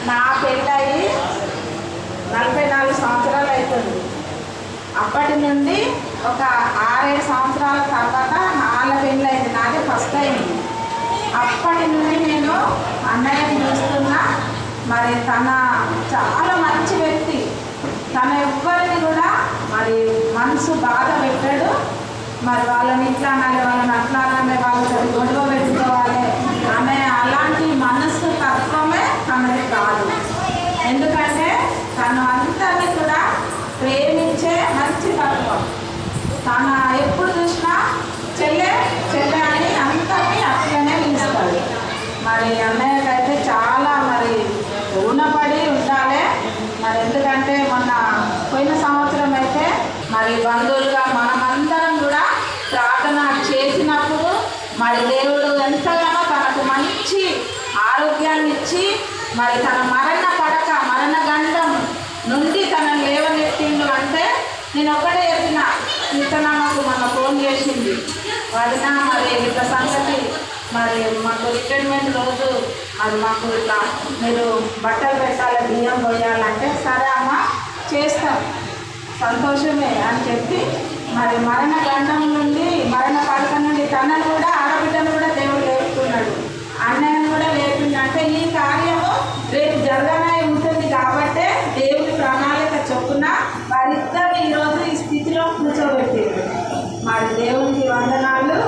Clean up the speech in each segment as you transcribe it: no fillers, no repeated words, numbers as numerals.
నా పెళ్ళయి 44 సంవత్సరాలు అవుతుంది. అప్పటి నుండి ఒక 6-7 సంవత్సరాల తర్వాత నాళ్ళ పెళ్ళి అయింది. నాదే ఫస్ట్ అయింది. అప్పటి నుండి నేను అన్నయ్యని చూస్తున్నా. మరి తన చాలా మంచి వ్యక్తి. తన ఎవ్వరిని కూడా మరి మనసు బాధ పెట్టాడు. మరి వాళ్ళని ఇట్లా అనాలి, వాళ్ళని అట్లా అనాలి, వాళ్ళతో గొడవ పెట్టుకోవాలి అన్నయ్య అలాంటి మనసు తత్వమే తనది కాదు. ఎందుకంటే తను అందరినీ కూడా ప్రేమించే మంచి తత్వం. తన ఎప్పుడు చూసినా చెల్లె చెల్లె అని అందరినీ అట్లనే పిలుస్తాడు. మరి అన్నయ్యకైతే చాలా మరి రుణపడి ఉండాలి. మరి ఎందుకంటే మొన్న పోయిన సంవత్సరం అయితే మరి బంధువులుగా మనమందరం కూడా ప్రార్థన చేసినప్పుడు మరి దేవుడు ఎంతగానో తనకు మంచి ఆరోగ్యాన్ని ఇచ్చి మరి తన మరణ గండం నుండి తనను లేవనెత్తిండు. అంటే నేను ఒకటే చెప్పిన, కీర్తనమ్మకు మొన్న ఫోన్ చేసింది, వదిన మరి ఇట్లా సంగతి, మరి మాకు రిటైర్మెంట్ రోజు మరి మాకు ఇట్లా మీరు బట్టలు పెట్టాలి, బియ్యం పోయాలంటే సరే అమ్మ చేస్తాం, సంతోషమే అని చెప్పి మరి మరణ గండం నుండి మరణ పడక నుండి తనను కూడా ఆడబిడ్డను కూడా దేవుడు లేపుతున్నాడు, అన్నయ్యను కూడా లేపిండు. అంటే ఈ కార్యము రేపు జరగనే ఉంటుంది కాబట్టే దేవుడి ప్రణాళిక చొప్పున వారిద్దరు ఈరోజు ఈ స్థితిలో కూర్చోబెట్టింది. మరి దేవునికి వందనాలు.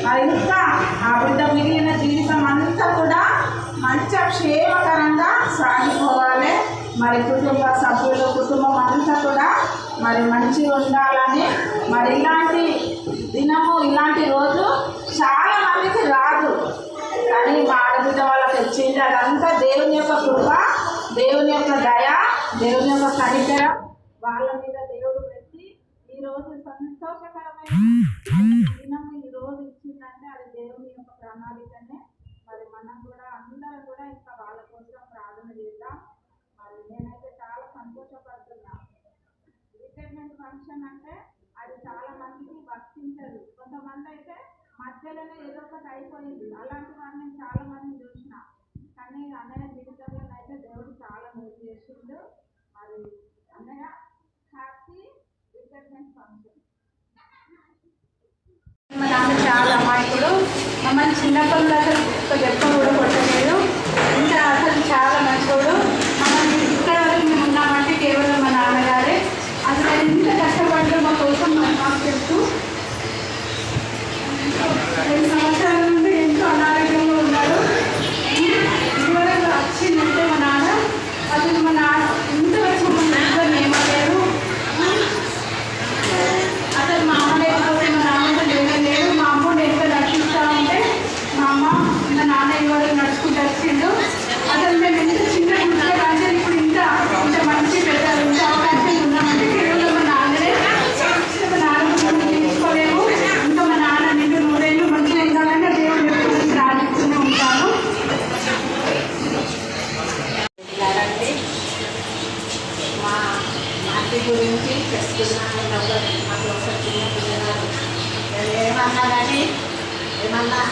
మరి ఇంకా ఆ బిడ్డ మిగిలిన జీవితం అంతా కూడా మంచి క్షేమకరంగా సాగిపోవాలి. మరి కుటుంబ సభ్యులు కుటుంబం అంతా కూడా మరి మంచిగా ఉండాలని. మరి ఇలాంటి దినము ఇలాంటి రోజు చాలా మందికి రాదు, కానీ మా ఆడబిడ్డ వాళ్ళకి వచ్చింది. అదంతా దేవుని యొక్క కృప, దేవుని యొక్క దయ, దేవుని యొక్క కనికరం వాళ్ళ మీద దేవుడు పెట్టి ఈరోజు సంతోషకరమైన దినం ఈరోజు ఇచ్చిందంటే అది దేవుని యొక్క ప్రణాళికనే. మరి మనం కూడా అందరం కూడా ఇంకా వాళ్ళ కోసం ప్రార్థన చేద్దాం. మరి నేనైతే చాలా సంతోషపడుతున్నా. రిటైర్మెంట్ ఫంక్షన్ అంటే అది చాలా మందికి వర్తించదు. కొంతమంది అయితే మధ్యలోనే ఏదో ఒకటి అయిపోయింది. అలాంటి వారిని చాలా మంది చూసిన, కానీ అన్నయ్య జీవితంలో అయితే దేవుడు చాలా మేలు చేసిండు. మరి అన్నయ్య హ్యాపీ రిటైర్మెంట్ ఫంక్షన్. మా నాన్న చాలా అమాయకుడు. మమ్మల్ని చిన్నప్పటి అసలు చెప్ప కూడా కొట్టలేదు. ఇంకా అసలు చాలా మంచోడు. మమ్మల్ని ఇక్కడ వరకు మేము ఉన్నామంటే కేవలం మా నాన్నగారే. అసలు ఎంత కష్టపడ్డారో మా కోసం మాకు చెప్తూ 2 సంవత్సరాల నుండి ఎంతో అనారోగ్యంగా ఉన్నాడు. ఇదివరకు వచ్చిందంటే మా నాన్న అసలు మా నాన్న ఇంతవరకు మన ఇద్దరు ఏమలేరు. అసలు మా అమ్మ లేకపోతే మా నాన్నతో లేవలేరు. మా అమ్మ ఎంత నడిపిస్తూ ఉంటే మా అమ్మ మా నాన్న ఇదివరకు నడుచుకుంటూ వచ్చిండు. అసలు మేము ఎంత చిన్న ఉంటాం అంటే ఇప్పుడు ఇంత మంచి పెట్టారు, ఇంత అవకాశం ఉన్నామంటే కేవలం మా నాన్ననే. మా నాన్న తీసుకోలేము. ఇంకా మా నాన్న నిండు 100 ఏళ్ళు మంచిగా ఉండాలంటే దేవుడు ఎప్పుడు ప్రార్థిస్తూనే ఉంటాను. మా ఆంటీ గురించి చెప్తున్నాను. మాకు ఒక చిన్న పిల్లలు ఏమన్నా కానీ ఏమన్నా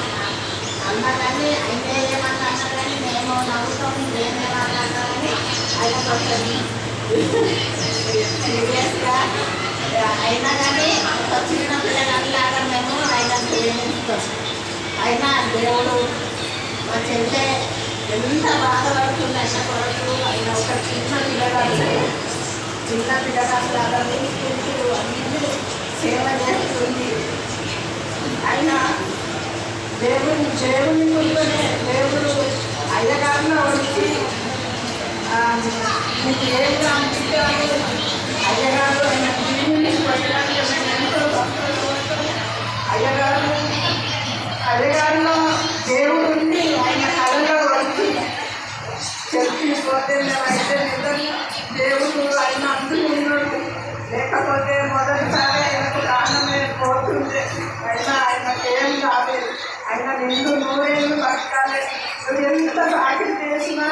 అన్నా కానీ అయితే ఏమన్నా అన్నా కానీ మేము నవ్వుతాం, నేనేమన్నా కానీ ఆయన కొంచెం సీరియస్గా అయినా కానీ ఒక చిన్న పిల్లలాగా మేము ఆయన ప్రేమిస్తాం. అయినా దేవుడు మా చెల్లె ఎంత బాధపడుతుందంటే కొరకు ఆయన ఒక చిన్న పిల్లగాళ్ళలాగా తీసుకుంటూ అన్ని సేవ చేస్తుంది. ఆయన దేవుని ముందునే దేవుడు అయ్యగారిలో వచ్చి మీకు ఏమి అనిపించాలి అయ్యగారు ఆయన జీవిని పెట్టడానికి ఎంతో అయ్యగారిలో దేవుడిని ఆయన కళలో వచ్చి చెప్పిపోతే మేమైతే నిజంగా దేవుడు ఆయన అందరూ ఉన్నాడు. లేకపోతే మొదటిసారి ఆయనకు దానమే పోతుండే. అయినా ఆయనకు ఏం కాలేదు. ఆయన నిండు 100 ఏళ్ళు బతకాలి. నువ్వు ఎంత సాయం చేసినా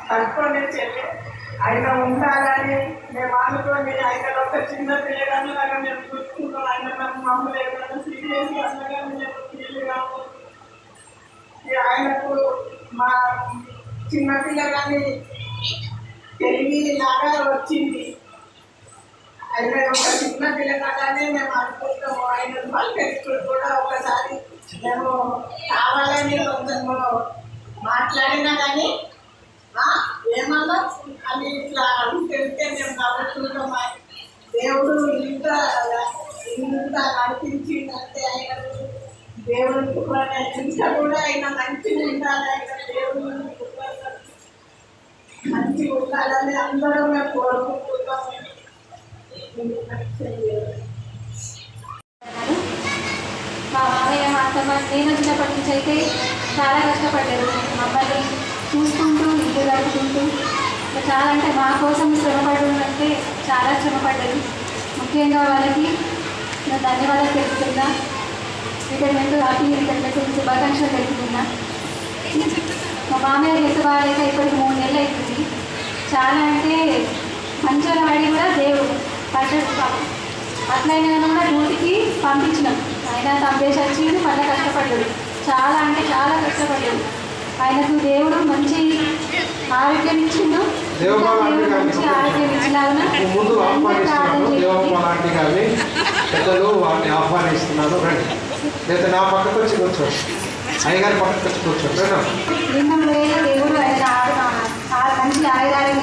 తక్కువనే చెప్పి ఆయన ఉండాలని మేము అనుకోని ఆయన ఒక చిన్న పిల్లగాళ్ళలాగా మేము చూసుకుంటాం. ఆయన మేము మమ్మల్ని ఏమైనా సీరియస్ అనగానే మేము ఫీల్ కాము. ఆయనకు మా చిన్నపిల్లలని తెలివిలాగా వచ్చింది. అయితే ఒక చిన్న పిల్లగానే మేము అనుకుంటాము. ఆయన పలకరించుడు కూడా ఒకసారి మేము కావాలని కొంచెము మాట్లాడినా కానీ ఏమన్నా అని ఇట్లా తెలిస్తే మేము నవ్వుకుంటాం. దేవుడు ఇంత ఇంత నడిపించిందంటే ఆయన దేవుడికి ఇంకా కూడా ఆయన మంచిగా ఉండాలి. ఆయన దేవుడు మంచిగా ఉండాలని అందరూ మేము కోరుకుంటున్నాము. మా మామయ్య మా అత్తమ్మ నేను వచ్చినప్పటి నుంచి అయితే చాలా కష్టపడ్డారు. మమ్మల్ని చూసుకుంటూ ఇల్లు గడుపుకుంటూ చాలా అంటే మా కోసం శ్రమపడుతుందంటే చాలా శ్రమపడ్డారు. ముఖ్యంగా వాళ్ళకి నేను ధన్యవాదాలు తెలుపుతున్నా. రిటైర్మెంట్ రిటైర్మెంట్ శుభాకాంక్షలు తెలుపుతున్నా. మా మామయ్య చేసే వాళ్ళైతే ఇప్పటికి 3 నెలలు అవుతుంది. చాలా అంటే మంచిగా వాడి కూడా దేవుడు పడ్డాడు. అట్లయినా కూడా డ్యూటీకి పంపించినాం. ఆయన తంపేసి వచ్చి మళ్ళీ కష్టపడ్డాడు. చాలా అంటే చాలా కష్టపడ్డాడు. ఆయనకు దేవుడు మంచి ఆరోగ్యం ఇచ్చిండు. మంచి ఆరోగ్యం ఇచ్చినాగున పెద్దలు వారిని ఆహ్వానిస్తున్నారు. రండి, లేదా నా పక్కకు వచ్చి కూర్చోండి, అయ్యగారి పక్కకు వచ్చి కూర్చోండి. దేవుడు ఆయన మంచి ఆయుధాలను